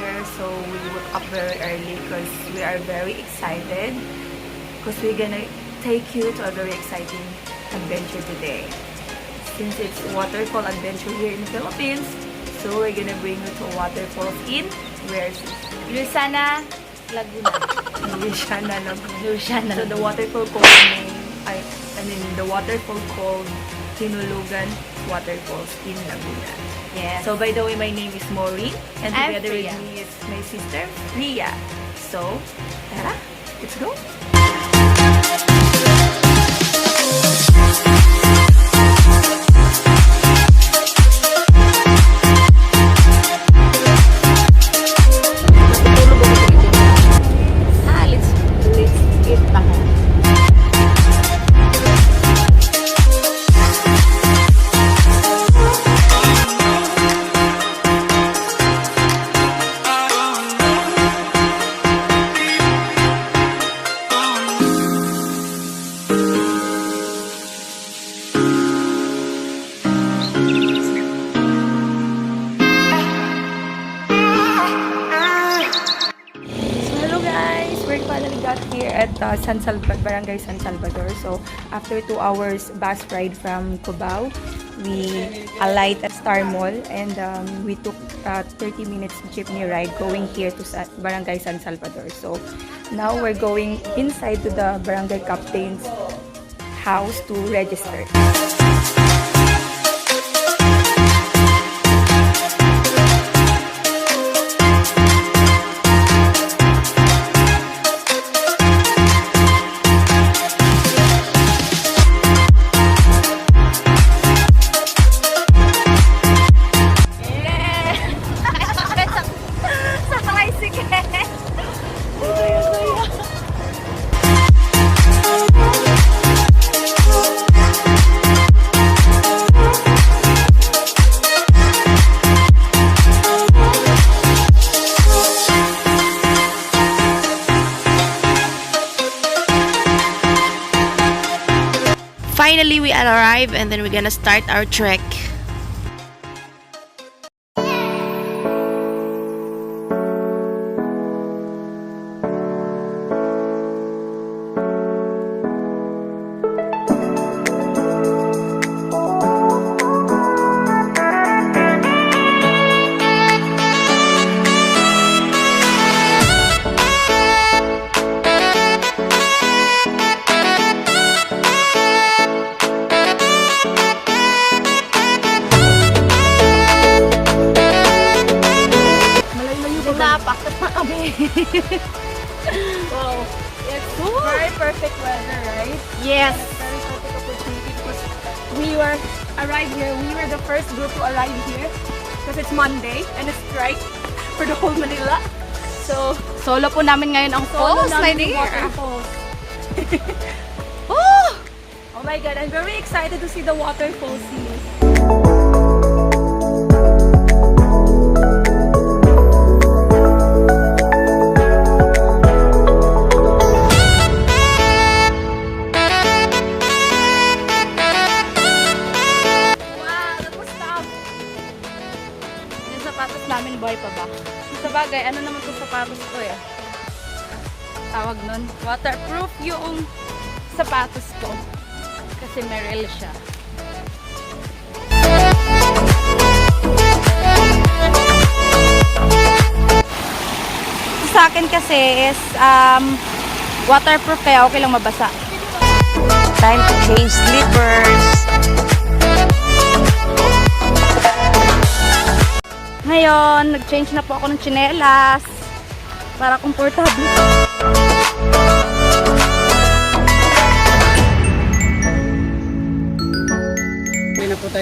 here, so we woke up very early because we are very excited because we're gonna take you to a very exciting adventure today. Since it's waterfall adventure here in the Philippines, so we're gonna bring you to a waterfall in where Laguna, Laguna. So the waterfall called the waterfall called Hinulugan Waterfalls in Laguna. Yes. So by the way, my name is Maureen, and I'm together with Priya. me is my sister Ria. So, tara, let's go. Let's eat na. Finally got here at Barangay San Salvador. So after 2 hours bus ride from Cubao, we alight at Star Mall, and we took 30 minutes jeepney ride going here to Barangay San Salvador. So now we're going inside to the barangay captain's house to register. Finally, we arrived, and then we're gonna start our trek. Napakot na kami. Wow. It's very perfect weather, right? Yes. Very perfect opportunity because we arrived here. We were the first group to arrive here because it's Monday and it's strike for the whole Manila. So, Solo po namin ngayon ang falls, my dear. Waterfalls. Oh! Oh my God, I'm very excited to see the waterfalls here. Namin buhay pa ba? Sa bagay, ano naman itong sapatos ko eh? Tawag nun, waterproof yung sapatos ko. Kasi merrell siya. Sa akin kasi is waterproof, kaya okay lang mabasa. Time to change slippers. Ngayon, nag-change na po ako ng tsinelas para komportable.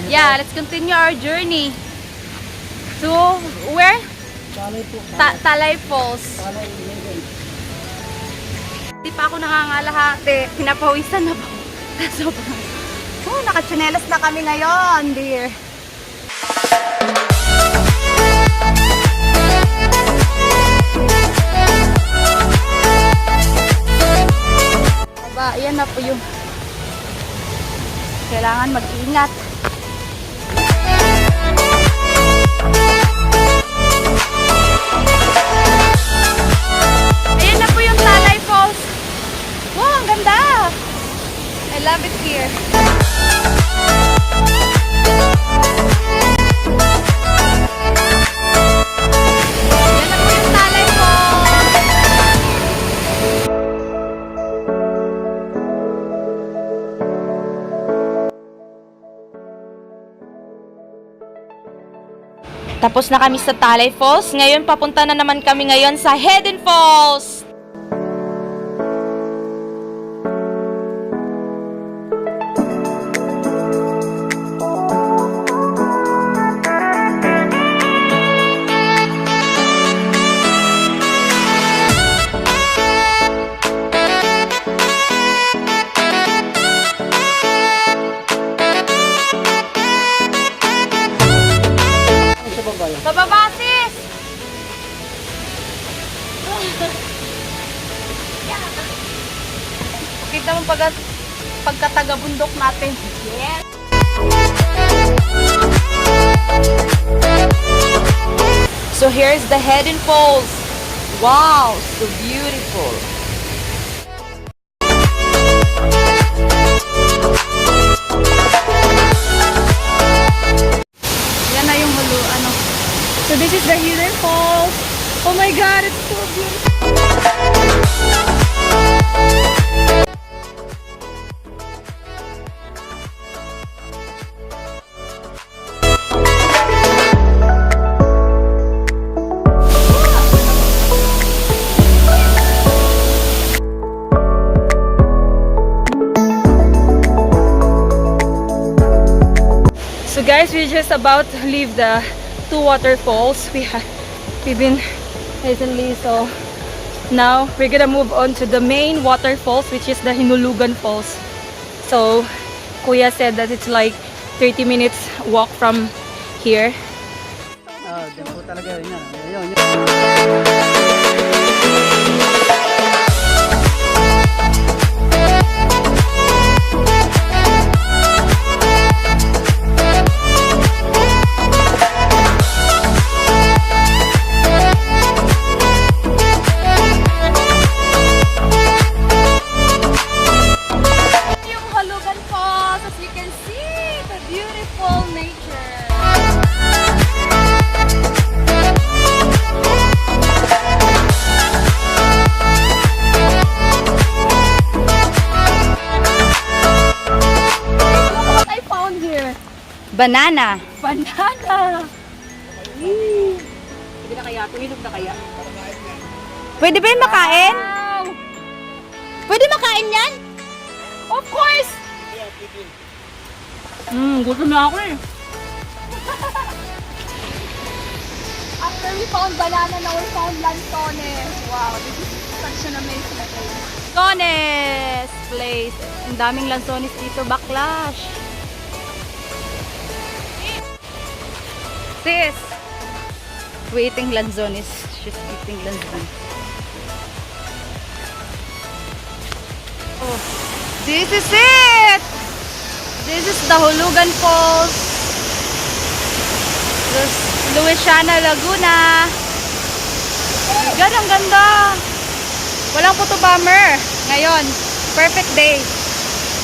Yeah, let's continue our journey to where? Talay Falls. Di pa ako nangangalahati. Pinapawisan na po. Sobrang. Oh, naka-tsinelas na kami ngayon, dear. Ayan na po yung kailangan mag-ingat. here. Yan na po yung Talay Falls. Tapos na kami sa Talay Falls. Ngayon, papunta na naman kami ngayon sa Hidden Falls. Bababa, sis! Kita mo pagkataga-bundok natin. Yes! So here's the Hidden Falls. Wow, so beautiful. Yan na yung hulu, ano. So this is the Hidden Falls. Oh my God, it's so beautiful. So guys, we're just about to leave the two waterfalls we've been recently. So now we're gonna move on to the main waterfalls, which is the Hinulugan Falls. So Kuya said that it's like 30 minutes walk from here. Diyan po talaga yun. Ayun. Yung Hulugan Falls, as you can see, the beautiful nature. What I found here? Banana. Banana! Hindi na kaya, tumilog na kaya. Pwede ba yung makain? Wow! Pwede makain yan? Of course! Gutom na ako eh. After we found banana, now we found lantones. Wow, this is such an amazing place. Lanzones place. Ang daming lanzones dito, backlash. Sis, we're eating lanzones. She's eating lanzones. Oh, this is it! This is the Hulugan Falls. This Luisiana, Laguna. Ang ganda. Walang photo bomber. Ngayon, perfect day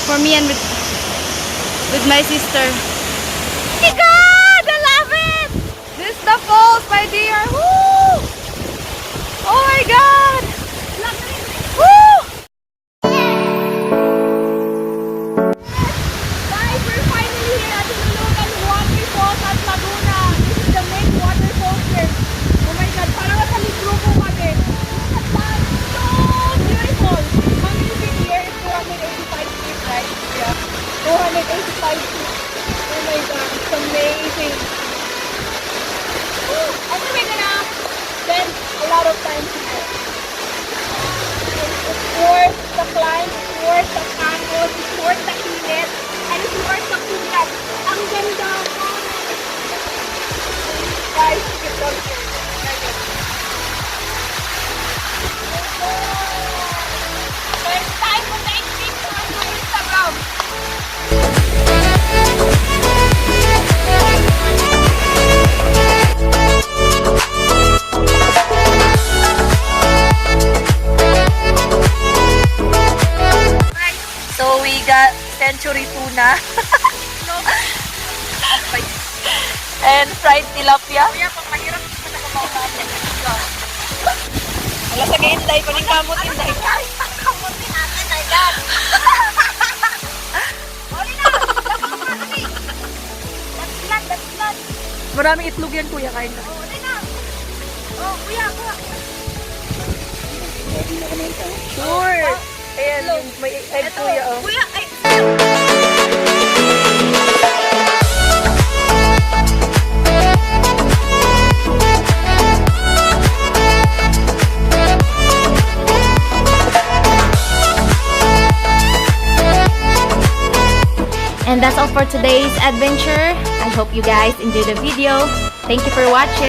for me and with my sister. Oh my God! I love it! This is the falls, my dear. Woo! Oh my God! Woo! Guys, we're finally here at the Hulugan Waterfalls at Laguna. This is the main waterfalls here. Oh my God, parang nakaligro po kami. At that's so beautiful. How many feet here? It's 285 feet, right? Yeah. 285 feet. Oh my God, it's amazing. Woo! I think we're gonna spend a lot of time here. It's worth the climb, it's worth the pagod, it's worth the init, and it's worth the kulat. Ang ganda! Guys, keep on here. Next time, we'll take pictures on my Instagram. So we got And fried tilapia. Kuya, pag mahirap sa nakabaw natin. Wala sa gainday, paning kamot inday. Ay, pagkamutin natin, my God. Huli na! That's blood. Maraming itlog yan, kuya, kain na. Huli na. Oh, kuya, kuya. Sure! Ayan, yung may egg, kuya, oh. Kuya, ay. And that's all for today's adventure. I hope you guys enjoyed the video. Thank you for watching.